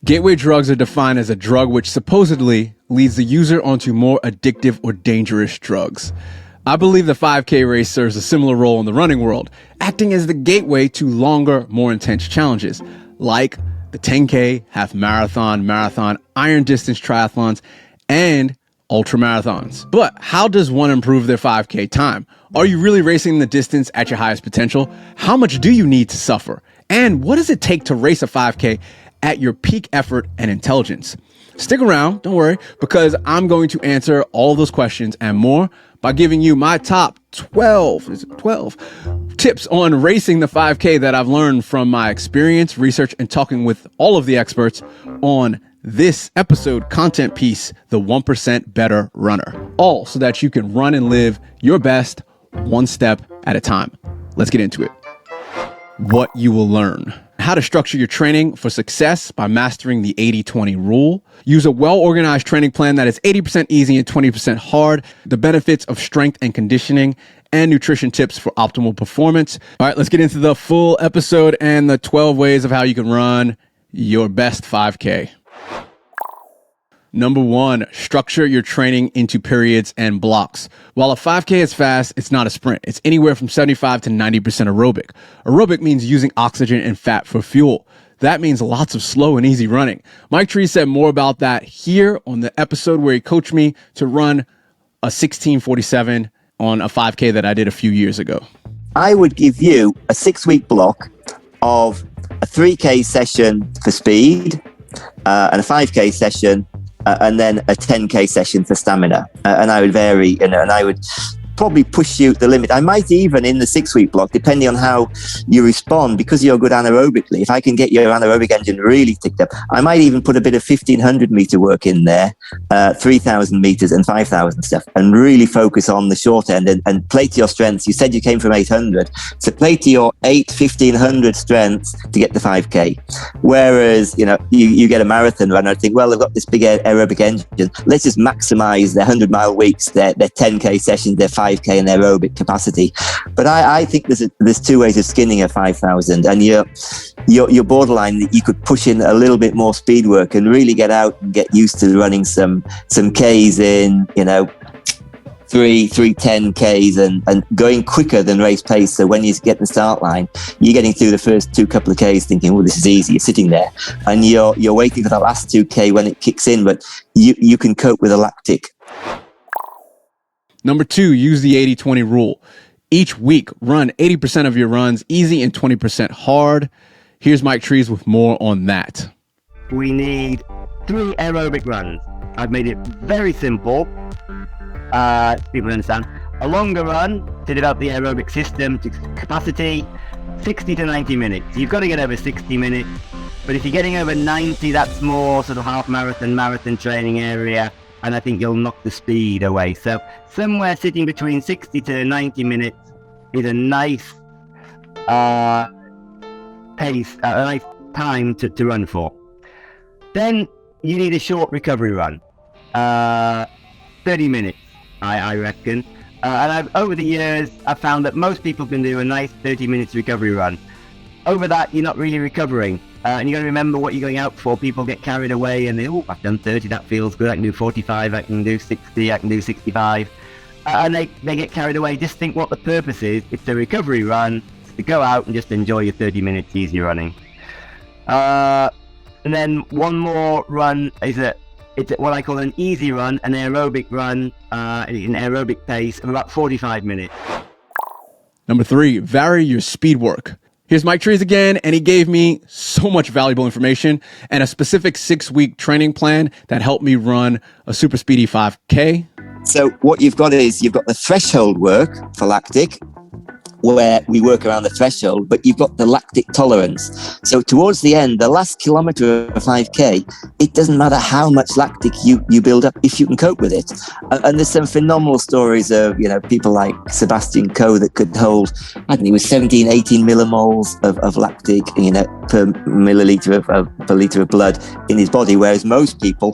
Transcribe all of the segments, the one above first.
Gateway drugs are defined as a drug which supposedly leads the user onto more addictive or dangerous drugs. I believe the 5K race serves a similar role in the running world, acting as the gateway to longer, more intense challenges, like the 10K, half marathon, iron distance triathlons, and ultra marathons. But how does one improve their 5K time? Are you really racing the distance at your highest potential? How much do you need to suffer? And what does it take to race a 5K at your peak effort and intelligence? Stick around, don't worry, because I'm going to answer all those questions and more by giving you my top 12 tips on racing the 5K that I've learned from my experience, research, and talking with all of the experts on this episode content piece, The 1% Better Runner. All so that you can run and live your best one step at a time. Let's get into it. What you will learn. How to structure your training for success by mastering the 80-20 rule. Use a well-organized training plan that is 80% easy and 20% hard. The benefits of strength and conditioning and nutrition tips for optimal performance. All right, let's get into the full episode and the 12 ways of how you can run your best 5K. Number 1, structure your training into periods and blocks. While a 5K is fast, it's not a sprint. It's anywhere from 75 to 90% aerobic. Aerobic means using oxygen and fat for fuel. That means lots of slow and easy running. Mike Tree said more about that here on the episode where he coached me to run a 16:47 on a 5K that I did a few years ago. I would give you a 6-week block of a 3K session for speed and a 5K session and then a 10K session for stamina. And I would vary, and I would probably push you to the limit. I might even, in the 6-week block, depending on how you respond, because you're good anaerobically, if I can get your anaerobic engine really ticked up, I might even put a bit of 1,500 meter work in there, 3,000 meters and 5,000 stuff, and really focus on the short end and play to your strengths. You said you came from 800, so play to your 1,500 strengths to get the 5K. Whereas, you get a marathon runner and think, well, they've got this big aerobic engine. Let's just maximize their 100-mile weeks, their 10K sessions, their 5K and aerobic capacity. But I think there's 2 ways of skinning a 5,000, and you're borderline that you could push in a little bit more speed work and really get out and get used to running some Ks in 3:10 Ks and going quicker than race pace. So when you get the start line, you're getting through the first couple of Ks thinking, oh, this is easy. You're sitting there and you're waiting for that last 2K when it kicks in, but you can cope with a lactic. Number 2, use the 80-20 rule. Each week, run 80% of your runs easy and 20% hard. Here's Mike Trees with more on that. We need 3 aerobic runs. I've made it very simple. People understand. A longer run to develop the aerobic system to capacity, 60 to 90 minutes. You've got to get over 60 minutes. But if you're getting over 90, that's more sort of half marathon training area. And I think you'll knock the speed away. So somewhere sitting between 60 to 90 minutes is a nice pace, a nice time to run for. Then you need a short recovery run, 30 minutes, I reckon. And over the years, I've found that most people can do a nice 30 minutes recovery run. Over that, you're not really recovering. And you got to remember what you're going out for. People get carried away and they, I've done 30, that feels good. I can do 45, I can do 60, I can do 65. And they get carried away. Just think what the purpose is. It's a recovery run, to go out and just enjoy your 30 minutes easy running. And then one more run is it's what I call an easy run, an aerobic run, an aerobic pace of about 45 minutes. Number 3, vary your speed work. Here's Mike Trees again, and he gave me so much valuable information and a specific 6-week training plan that helped me run a super speedy 5K. So what you've got is you've got the threshold work for lactic, where we work around the threshold, but you've got the lactic tolerance. So towards the end, the last kilometre of a 5K, it doesn't matter how much lactic you build up if you can cope with it. And there's some phenomenal stories of, people like Sebastian Coe that could hold, I think it was 17, 18 millimoles of lactic, per milliliter per litre of blood in his body, whereas most people,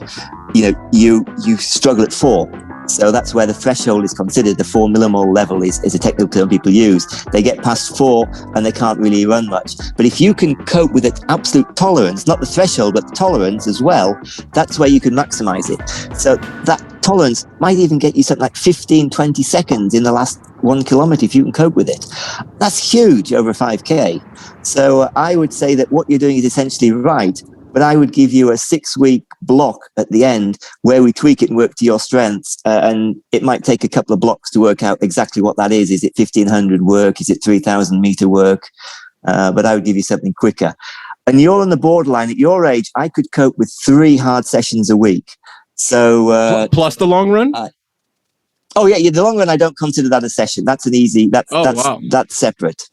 you struggle at 4. So that's where the threshold is considered. The 4 millimole level is a technical term people use. They get past 4 and they can't really run much. But if you can cope with an absolute tolerance, not the threshold, but the tolerance as well, that's where you can maximize it. So that tolerance might even get you something like 15, 20 seconds in the last 1 kilometer if you can cope with it. That's huge over a 5K. So I would say that what you're doing is essentially right, but I would give you a 6-week block at the end where we tweak it and work to your strengths. And it might take a couple of blocks to work out exactly what that is. Is it 1,500 work? Is it 3,000 meter work? But I would give you something quicker. And you're on the borderline. At your age, I could cope with 3 hard sessions a week. So plus the long run? Yeah, the long run, I don't consider that a session. That's an easy, that's separate.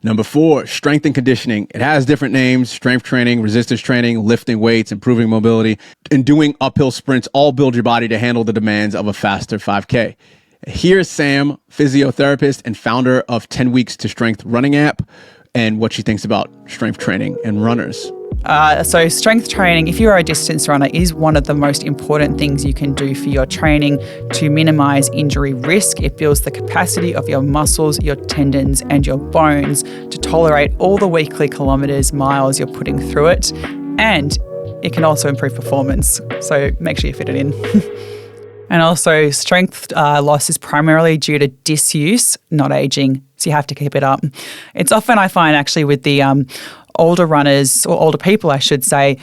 Number 4, strength and conditioning. It has different names: strength training, resistance training, lifting weights, improving mobility, and doing uphill sprints all build your body to handle the demands of a faster 5K. Here's Sam, physiotherapist and founder of 10 Weeks to Strength running app, and what she thinks about strength training and runners. So strength training, if you're a distance runner, is one of the most important things you can do for your training to minimize injury risk. It builds the capacity of your muscles, your tendons, and your bones to tolerate all the weekly kilometers, miles you're putting through it. And it can also improve performance. So make sure you fit it in. And also, strength loss is primarily due to disuse, not aging. So you have to keep it up. It's often, I find, actually, with the older runners, or older people, I should say,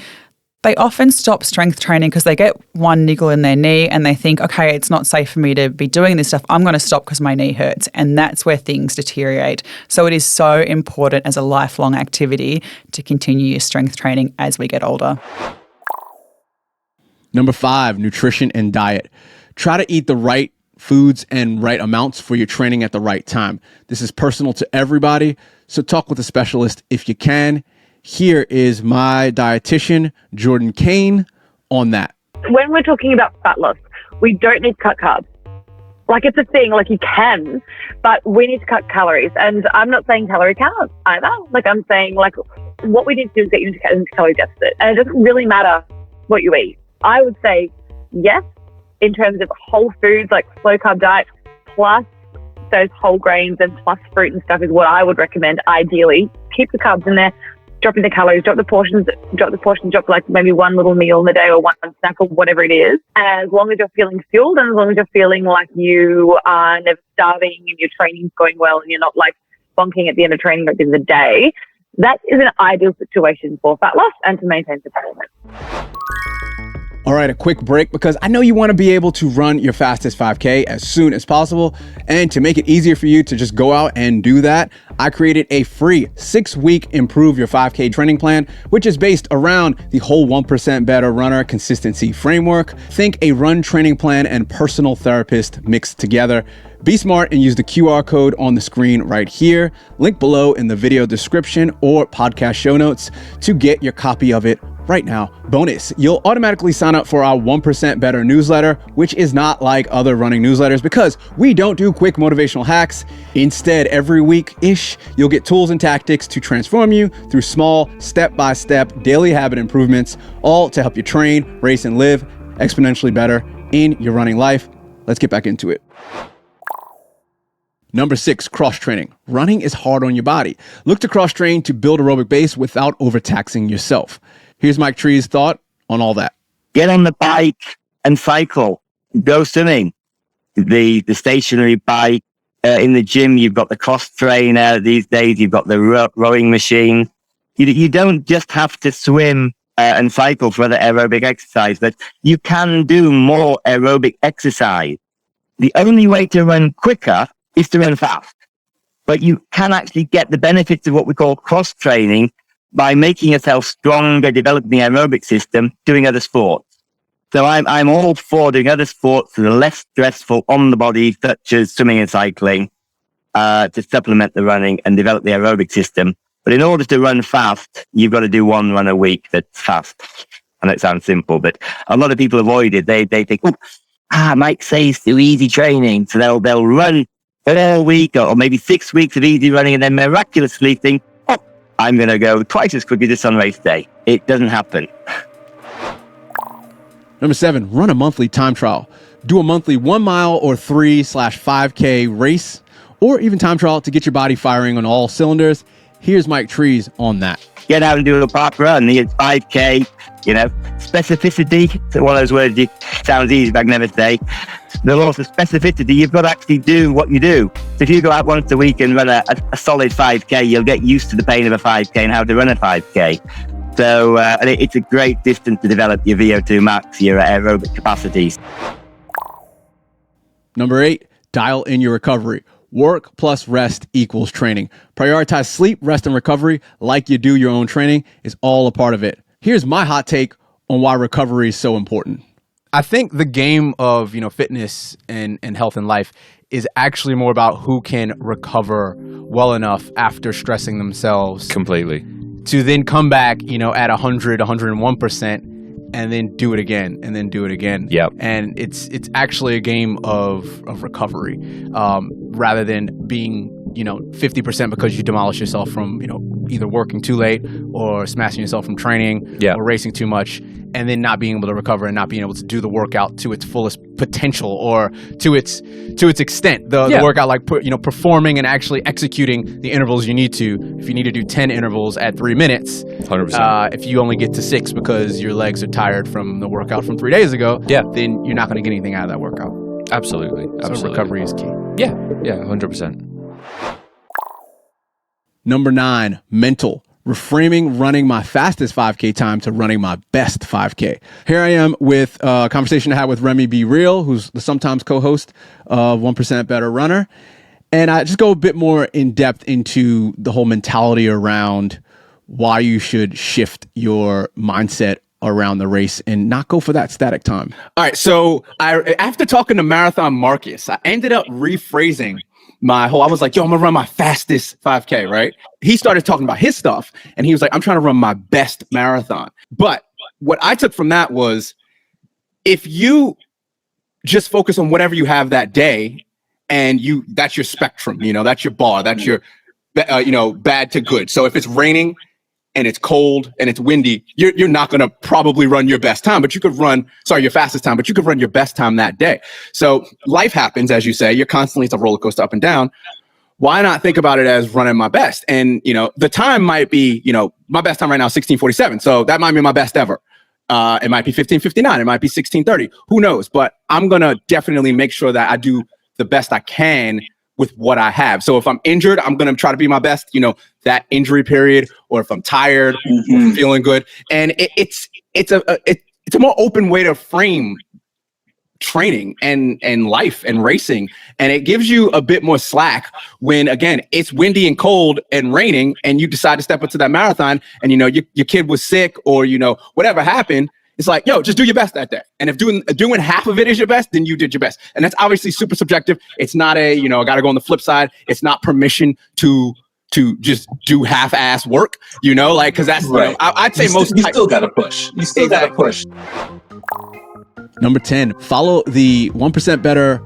they often stop strength training because they get one niggle in their knee and they think, okay, it's not safe for me to be doing this stuff. I'm going to stop because my knee hurts. And that's where things deteriorate. So it is so important as a lifelong activity to continue your strength training as we get older. Number 5, nutrition and diet. Try to eat the right foods and right amounts for your training at the right time. This is personal to everybody, so talk with a specialist if you can. Here is my dietitian, Jordan Kane, on that. When we're talking about fat loss, we don't need to cut carbs. Like, it's a thing, like you can, but we need to cut calories. And I'm not saying calorie count either. Like, I'm saying, like, what we need to do is get you into calorie deficit. And it doesn't really matter what you eat. I would say yes, in terms of whole foods, like slow carb diet, plus those whole grains and plus fruit and stuff is what I would recommend. Ideally, keep the carbs in there, dropping the calories, drop like maybe one little meal in the day or one snack or whatever it is. And as long as you're feeling fueled and as long as you're feeling like you are never starving and your training's going well and you're not like bonking at the end of training at the end of the day, that is an ideal situation for fat loss and to maintain performance. All right, a quick break because I know you want to be able to run your fastest 5K as soon as possible. And to make it easier for you to just go out and do that, I created a free 6-week Improve Your 5K training plan, which is based around the whole 1% Better Runner consistency framework. Think a run training plan and personal therapist mixed together. Be smart and use the QR code on the screen right here, link below in the video description or podcast show notes to get your copy of it right now. Bonus, you'll automatically sign up for our 1% Better newsletter, which is not like other running newsletters because we don't do quick motivational hacks. Instead, every week-ish, you'll get tools and tactics to transform you through small, step-by-step daily habit improvements, all to help you train, race, and live exponentially better in your running life. Let's get back into it. Number 6, cross-training. Running is hard on your body. Look to cross-train to build aerobic base without overtaxing yourself. Here's Mike Tree's thought on all that. Get on the bike and cycle. Go swimming. The stationary bike. In the gym, you've got the cross trainer. These days, you've got the rowing machine. You don't just have to swim and cycle for other aerobic exercise, but you can do more aerobic exercise. The only way to run quicker is to run fast. But you can actually get the benefits of what we call cross training by making yourself stronger, developing the aerobic system, doing other sports. So I'm all for doing other sports that are less stressful on the body, such as swimming and cycling, to supplement the running and develop the aerobic system. But in order to run fast, you've got to do one run a week that's fast. I know it sounds simple, but a lot of people avoid it. They think, Mike says do easy training. So they'll run all week or maybe 6 weeks of easy running and then miraculously think, I'm going to go twice as quickly this on race day. It doesn't happen. Number 7, run a monthly time trial. Do a monthly 1 mile or 3/5K race, or even time trial to get your body firing on all cylinders. Here's Mike Trees on that. Get out and do a park run. It's 5K, specificity. It's one of those words that sounds easy, but I can never say. The laws of specificity, you've got to actually do what you do. So if you go out once a week and run a solid 5K, you'll get used to the pain of a 5K and how to run a 5K. So it's a great distance to develop your VO2 max, your aerobic capacities. Number 8, dial in your recovery. Work plus rest equals training. Prioritize sleep, rest, and recovery like you do your own training is all a part of it. Here's my hot take on why recovery is so important. I think the game of, fitness and health and life is actually more about who can recover well enough after stressing themselves Completely. to then come back, at 100, 101%, and then do it again, and then do it again. Yep. And it's actually a game of recovery, rather than being, 50% because you demolish yourself from, either working too late or smashing yourself from training or racing too much, and then not being able to recover and not being able to do the workout to its fullest potential or to its extent. The workout, like, performing and actually executing the intervals you need to. If you need to do 10 intervals at 3 minutes, 100%. if you only get to 6 because your legs are tired from the workout from 3 days ago, then you're not going to get anything out of that workout. Absolutely. So recovery is key. Yeah, 100%. Number 9, mental. Reframing running my fastest 5K time to running my best 5K. Here I am with a conversation I had with Remy B. Real, who's the sometimes co-host of 1% Better Runner. And I just go a bit more in depth into the whole mentality around why you should shift your mindset around the race and not go for that static time. All right. So after talking to Marathon Marcus, I ended up rephrasing I was like, I'm gonna run my fastest 5K, right? He started talking about his stuff and he was like, I'm trying to run my best marathon. But what I took from that was, if you just focus on whatever you have that day and that's your spectrum, that's your bar, that's your, bad to good. So if it's raining and it's cold and it's windy, you're not going to probably run your best time, but you could run, your fastest time, but you could run your best time that day. So life happens, as you say, it's a roller coaster up and down. Why not think about it as running my best? And, the time might be, my best time right now is 16:47. So that might be my best ever. It might be 15:59. It might be 16:30. Who knows? But I'm going to definitely make sure that I do the best I can with what I have. So if I'm injured, I'm going to try to be my best, that injury period, or if I'm tired, or feeling good. And it's a more open way to frame training and life and racing. And it gives you a bit more slack when, again, it's windy and cold and raining and you decide to step into that marathon and, your kid was sick or, whatever happened. It's like, just do your best that day. And if doing half of it is your best, then you did your best. And that's obviously super subjective. It's not I got to go on the flip side. It's not permission to just do half-ass work, because that's, right. I'd say you still got to push. You still got to push. Number 10, follow the 1% Better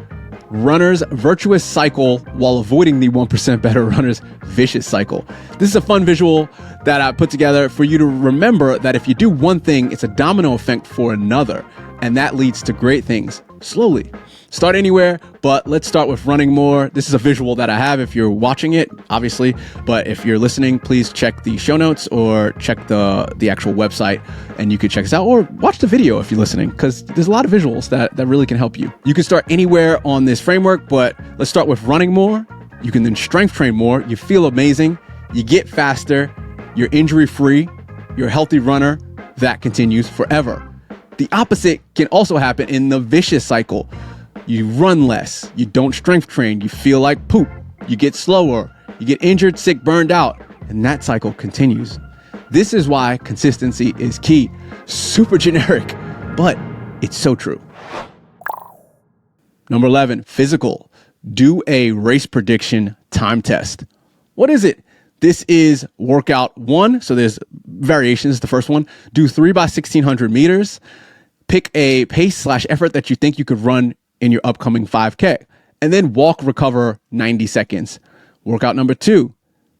Runner's virtuous cycle while avoiding the 1% Better Runner's vicious cycle. This is a fun visual that I put together for you to remember that if you do one thing, it's a domino effect for another, and that leads to great things slowly. Start anywhere, but let's start with running more. This is a visual that I have if you're watching it, obviously, but if you're listening, please check the show notes or check the actual website and you could check us out, or watch the video if you're listening, because there's a lot of visuals that really can help you. You can start anywhere on this framework, but let's start with running more. You can then strength train more. You feel amazing. You get faster. You're injury free. You're a healthy runner. That continues forever. The opposite can also happen in the vicious cycle. You run less, you don't strength train, you feel like poop, you get slower, you get injured, sick, burned out, and that cycle continues. This is why consistency is key. Super generic, but it's so true. Number 11, physical. Do a race prediction time test. What is it? This is workout 1, so there's variations. The first one, do 3 by 1600 meters. Pick a pace/effort that you think you could run in your upcoming 5K, and then walk, recover 90 seconds. Workout number 2,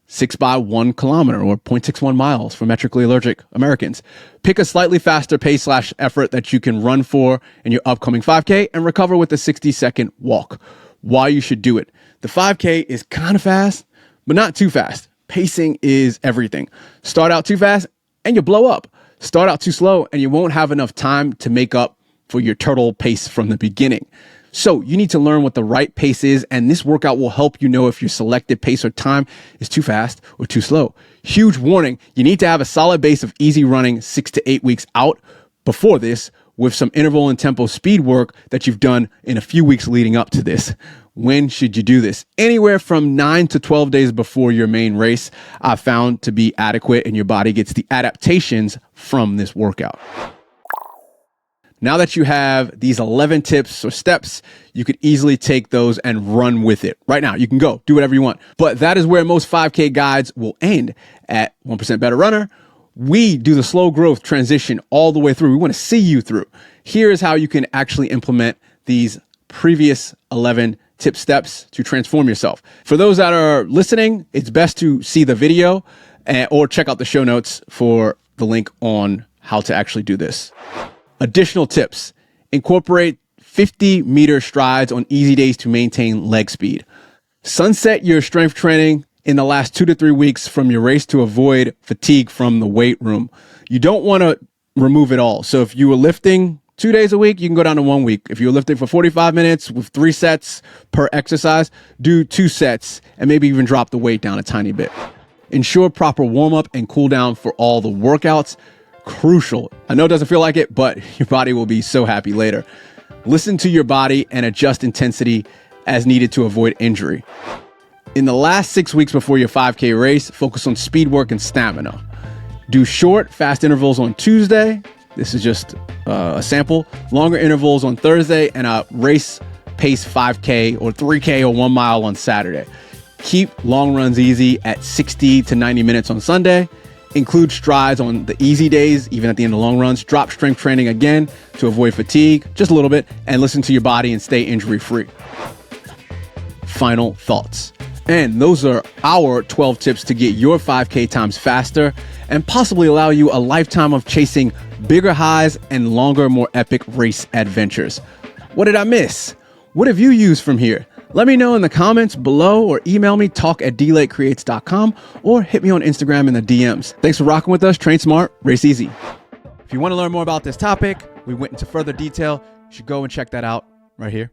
6 by 1 kilometer or 0.61 miles for metrically allergic Americans. Pick a slightly faster pace/effort that you can run for in your upcoming 5K and recover with a 60-second walk. Why you should do it. The 5K is kind of fast, but not too fast. Pacing is everything. Start out too fast and you blow up. Start out too slow and you won't have enough time to make up for your turtle pace from the beginning. So you need to learn what the right pace is, and this workout will help you know if your selected pace or time is too fast or too slow. Huge warning, you need to have a solid base of easy running 6 to 8 weeks out before this with some interval and tempo speed work that you've done in a few weeks leading up to this. When should you do this? Anywhere from 9 to 12 days before your main race, I've found to be adequate and your body gets the adaptations from this workout. Now that you have these 11 tips or steps, you could easily take those and run with it. Right now, you can go do whatever you want. But that is where most 5K guides will end. At 1% Better Runner, we do the slow growth transition all the way through. We want to see you through. Here is how you can actually implement these previous 11 tip steps to transform yourself. For those that are listening, it's best to see the video or check out the show notes for the link on how to actually do this. Additional tips: incorporate 50-meter strides on easy days to maintain leg speed. Sunset your strength training in the last 2 to 3 weeks from your race to avoid fatigue from the weight room. You don't want to remove it all. So if you were lifting 2 days a week, you can go down to 1 week. If you're lifting for 45 minutes with 3 sets per exercise, do 2 sets and maybe even drop the weight down a tiny bit. Ensure proper warm-up and cool down for all the workouts. Crucial. I know it doesn't feel like it, but your body will be so happy later. Listen to your body and adjust intensity as needed to avoid injury. In the last 6 weeks before your 5K race, focus on speed work and stamina. Do short, fast intervals on Tuesday. This is just a sample. Longer intervals on Thursday and a race pace 5K or 3K or 1 mile on Saturday. Keep long runs easy at 60 to 90 minutes on Sunday. Include strides on the easy days, even at the end of long runs. Drop strength training again to avoid fatigue, just a little bit, and listen to your body and stay injury free. Final thoughts. And those are our 12 tips to get your 5K times faster and possibly allow you a lifetime of chasing bigger highs and longer, more epic race adventures. What did I miss? What have you used from here? Let me know in the comments below or email me talk@dlatecreates.com or hit me on Instagram in the DMs. Thanks for rocking with us. Train smart, race easy. If you want to learn more about this topic, we went into further detail. You should go and check that out right here.